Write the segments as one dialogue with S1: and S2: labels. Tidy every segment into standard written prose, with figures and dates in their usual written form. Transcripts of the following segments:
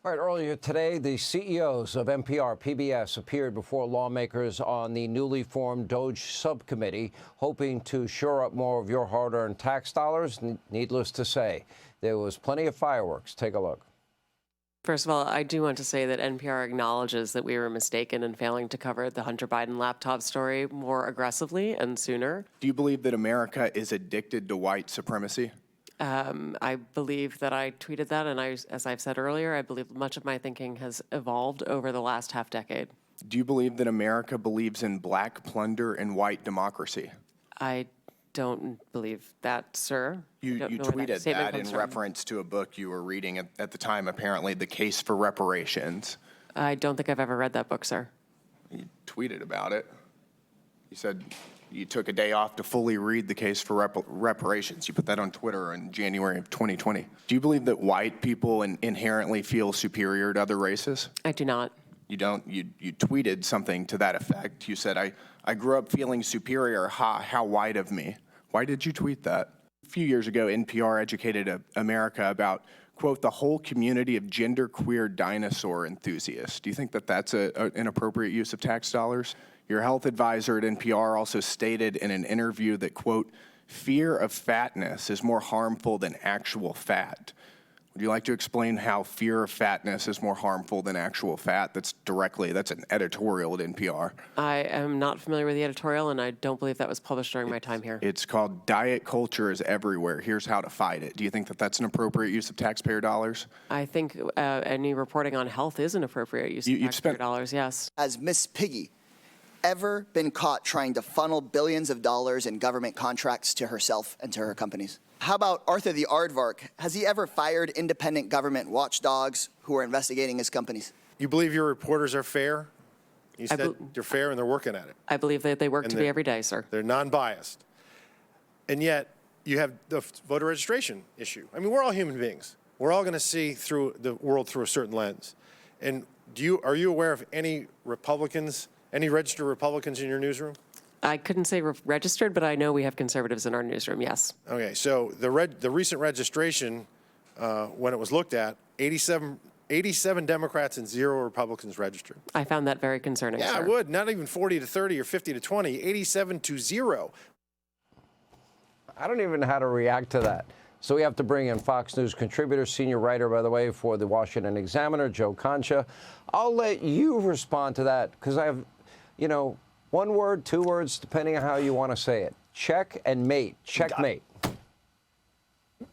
S1: All right, earlier today, the CEOs of NPR, PBS appeared before lawmakers on the newly formed doge subcommittee, hoping to shore up more of your hard-earned tax dollars. Needless to say, there was plenty of fireworks. Take a look.
S2: First of all, I do want to say that NPR acknowledges that we were mistaken in failing to cover the Hunter Biden laptop story more aggressively and sooner.
S3: Do you believe that America is addicted to white supremacy?
S2: I believe that I tweeted that, and as I've said earlier, I believe much of my thinking has evolved over the last half decade.
S3: Do you believe that America believes in black plunder and white democracy?
S2: I don't believe that, sir.
S3: You tweeted that in reference to a book you were reading at the time, apparently, The Case for Reparations.
S2: I don't think I've ever read that book, sir.
S3: You tweeted about it. You said you took a day off to fully read The Case for Reparations. You put that on Twitter in January of 2020. Do you believe that white people inherently feel superior to other races?
S2: I do not.
S3: You don't? You tweeted something to that effect. You said, I grew up feeling superior. How white of me. Why did you tweet that? A few years ago, NPR educated America about, quote, the whole community of genderqueer dinosaur enthusiasts. Do you think that that's an appropriate use of tax dollars? Your health advisor at NPR also stated in an interview that, quote, fear of fatness is more harmful than actual fat. Would you like to explain how fear of fatness is more harmful than actual fat? That's an editorial at NPR.
S2: I am not familiar with the editorial, and I don't believe that was published during my time here.
S3: It's called Diet Culture is Everywhere. Here's how to fight it. Do you think that that's an appropriate use of taxpayer dollars?
S2: I think any reporting on health is an appropriate use of taxpayer dollars, yes.
S4: Has Miss Piggy ever been caught trying to funnel billions of dollars in government contracts to herself and to her companies? How about Arthur the Aardvark? Has he ever fired independent government watchdogs who are investigating his companies?
S5: You believe your reporters are fair? You said they're fair and they're working at it.
S2: I believe that they work to be every day, sir.
S5: They're non-biased. And yet, you have the voter registration issue. I mean, we're all human beings. We're all going to see through the world through a certain lens. And are you aware of any Republicans, any registered Republicans in your newsroom?
S2: I couldn't say registered, but I know we have conservatives in our newsroom, yes.
S5: Okay, so the recent registration, when it was looked at, 87 Democrats and 0 Republicans registered.
S2: I found that very concerning,
S5: Yeah,
S2: sir.
S5: I would. Not even 40 to 30 or 50 to 20, 87 to 0.
S1: I don't even know how to react to that. So we have to bring in Fox News contributor, senior writer, by the way, for the Washington Examiner, Joe Concha. I'll let you respond to that because I have, one word, 2 words, depending on how you want to say it. Check and mate. Checkmate.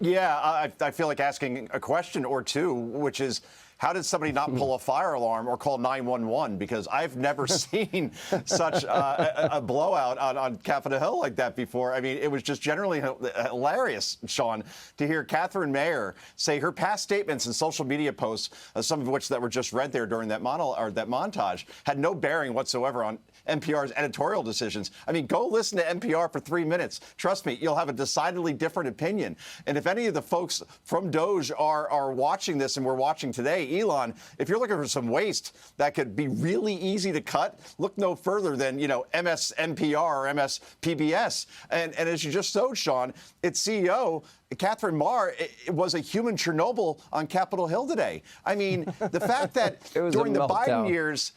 S6: Yeah, I feel like asking a question or two, which is, how did somebody not pull a fire alarm or call 911? Because I've never seen such a blowout on Capitol Hill like that before. I mean, it was just generally hilarious, Sean, to hear Catherine Mayer say her past statements and social media posts, some of which that were just read there during that montage, had no bearing whatsoever on NPR's editorial decisions. I mean, go listen to NPR for 3 minutes. Trust me, you'll have a decidedly different opinion. And if any of the folks from Doge are watching this, and we're watching today, Elon, if you're looking for some waste that could be really easy to cut, look no further than, MS NPR or MS PBS. And as you just showed, Sean, its CEO, Catherine Maher, it was a human Chernobyl on Capitol Hill today. I mean, the fact that during the Biden years,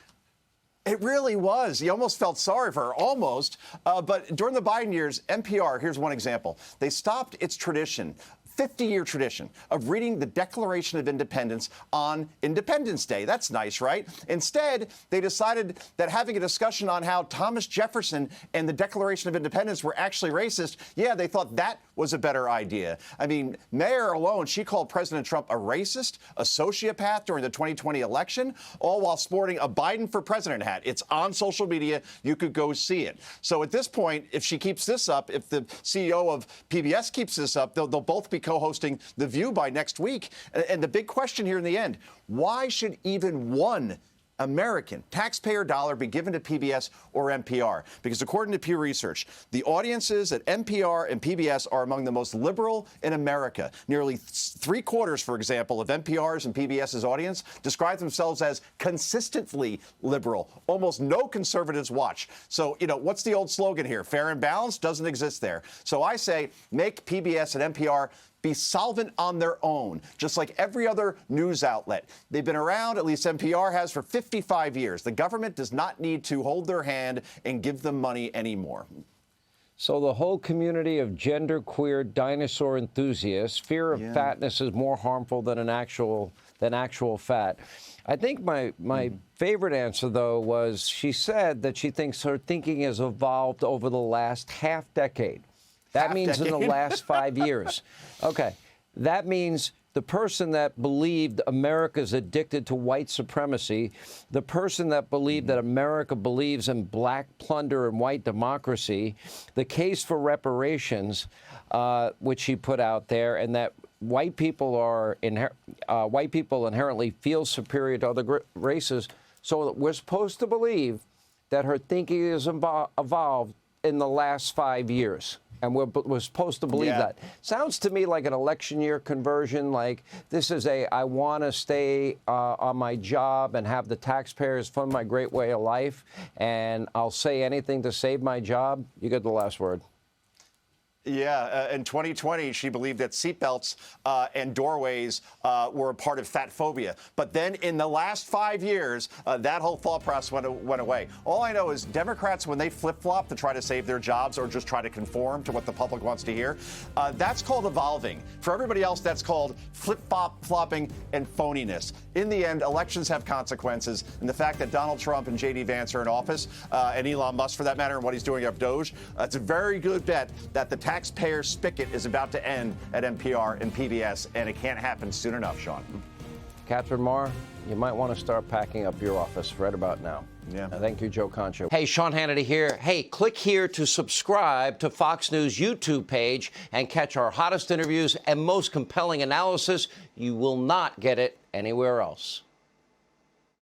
S6: it really was. You almost felt sorry for her, almost. But during the Biden years, NPR, here's one example. They stopped its tradition, 50-year tradition, of reading the Declaration of Independence on Independence Day. That's nice, right? Instead, they decided that having a discussion on how Thomas Jefferson and the Declaration of Independence were actually racist, they thought that was a better idea. I mean, Mayer alone, she called President Trump a racist, a sociopath during the 2020 election, all while sporting a Biden for president hat. It's on social media. You could go see it. So at this point, if she keeps this up, if the CEO of PBS keeps this up, they'll both be co-hosting The View by next week. And the big question here in the end, why should even one American taxpayer dollar be given to PBS or NPR? Because according to Pew Research, the audiences at NPR and PBS are among the most liberal in America. Nearly 3/4, for example, of NPR's and PBS's audience describe themselves as consistently liberal. Almost no conservatives watch. So, what's the old slogan here? Fair and balanced doesn't exist there. So I say make PBS and NPR be solvent on their own, just like every other news outlet. They've been around, at least NPR has, for 55 years. The government does not need to hold their hand and give them money anymore.
S1: So the whole community of genderqueer dinosaur enthusiasts, fear of fatness is more harmful than actual fat. I think my favorite answer, though, was she said that she thinks her thinking has evolved over the last half decade. That means in the last 5 years. Okay, that means the person that believed America's addicted to white supremacy, the person that believed that America believes in black plunder and white democracy, the case for reparations, which she put out there, and that white people inherently feel superior to other races. So we're supposed to believe that her thinking has evolved in the last 5 years. And we're supposed to believe that. Sounds to me like an election year conversion, like this is I want to stay on my job and have the taxpayers fund my great way of life, and I'll say anything to save my job. You get the last word.
S6: Yeah, in 2020, she believed that seatbelts and doorways were a part of fat phobia. But then in the last 5 years, that whole thought process went away. All I know is Democrats, when they flip-flop to try to save their jobs or just try to conform to what the public wants to hear, that's called evolving. For everybody else, that's called flip-flopping and phoniness. In the end, elections have consequences. And the fact that Donald Trump and J.D. Vance are in office, and Elon Musk, for that matter, and what he's doing up doge, it's a very good bet that the taxpayer spigot is about to end at NPR and PBS, and it can't happen soon enough, Sean.
S1: Catherine Marr, you might want to start packing up your office right about now.
S6: Yeah.
S1: Thank you, Joe Concha. Hey, Sean Hannity here. Hey, click here to subscribe to Fox News YouTube page and catch our hottest interviews and most compelling analysis. You will not get it anywhere else.